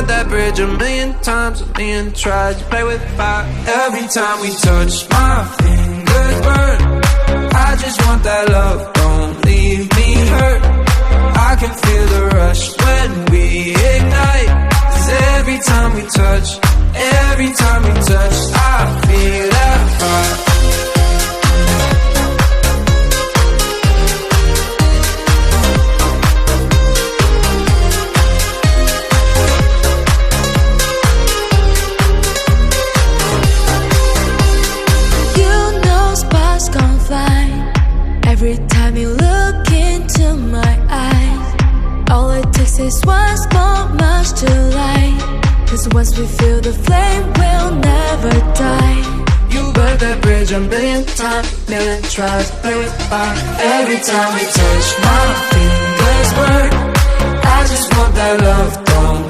burnt that bridge a million times, a million tries. You play with fire. Every time we touch, my fingers burn. I just want that love, don't leave me hurt. I can feel the rush when we ignite. 'Cause every time we touch, I feel that fire. Every time you look into my eyes, all it takes is one small match to light. 'Cause once we feel the flame, we'll never die. You burnt that bridge a million times, million tries to play with fire. Every time we touch, my fingers burn. I just want that love, don't